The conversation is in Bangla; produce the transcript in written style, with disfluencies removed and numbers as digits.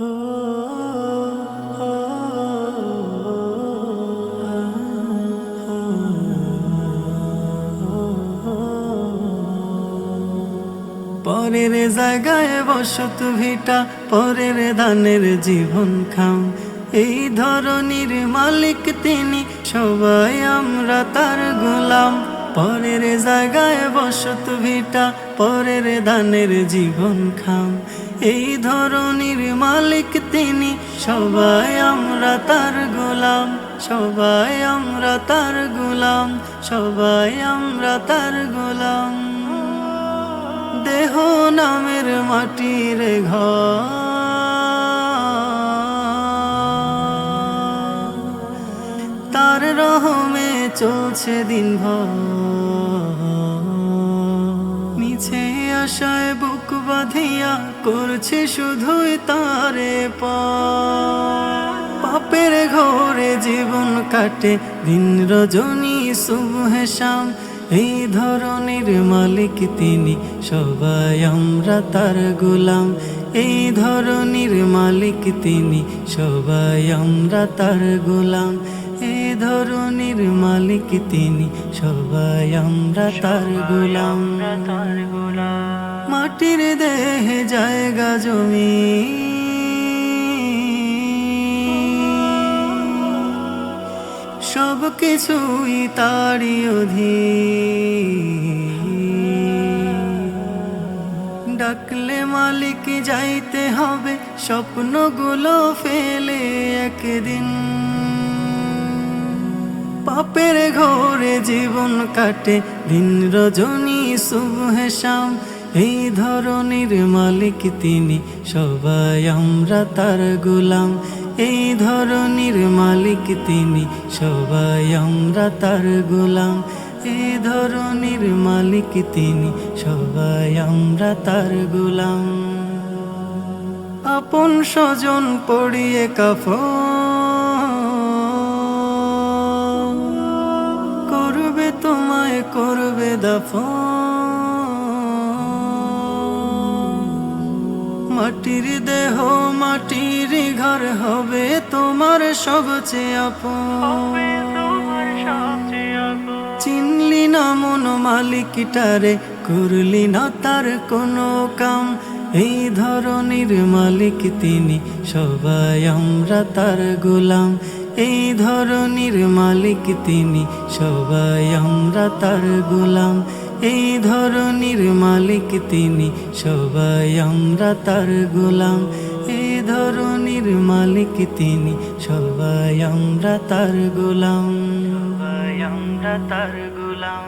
পরের জায়গায় বসত ভিটা, পরের ধানের জীবন খাও। এই ধরনের মালিক তিনি, সবাই আমরা তার গোলাম। পরের জায়গায় বসত ভিটা, পরের ধানের জীবন খাও। এই ধরনের মালিক তিনি, সবাই আমরা তার গোলাম। সবাই আমরা তার গোলাম, সবাই আমরা তার গোলাম। দেহ নামের মাটির ঘর, তার রহমে চলছে দিনভর। মিছে আশায় বুক বাঁধিয়া করছে শুধুই তারে পাপের ঘরে জীবন কাটে দিন রজনী সুবহে শাম। এই ধরনের মালিক তিনি, সবাই আমরা তার গোলাম। এই ধরনের মালিক তিনি, সবাই আমরা তার গোলাম। এই ধরনের মালিক তিনি, সবাই আমরা তার গোলাম। মাটির দেহে জায়গা জমি, সব কিছুই তারই অধীন। ডাকলে মালিক যাইতে হবে, স্বপ্নগুলো ফেলে একদিন। পাপের ঘরে জীবন কাটে দিন রজনী সুবহে শাম। এই ধরনের মালিক তিনি, সবাই আমরা তার গোলাম। এই ধরনের মালিক তিনি, সবাই আমরা তার গোলাম। এই ধরনের মালিক তিনি, সবাই আমরা তার গোলাম। আপন স্বজন পড়িয়ে কাফন, করবে তোমায় করবে দাফন। মাটির দেহ মাটির ঘর হবে তোমার সবচেয়ে আপন। চিনলি না মন মালিকটারে, করলি না তার কোনো কাম। এই ধরনের মালিক তিনি, সবাই আমরা তার গোলাম। এই ধরনের মালিক তিনি, সবাই আমরা তার গোলাম। এই ধরনের মালিক তিনি, সবাই আমরা তার গোলাম। এই ধরনের মালিক তিনি, সবাই আমরা তার গোলাম। সবাই আমরা তার গোলাম।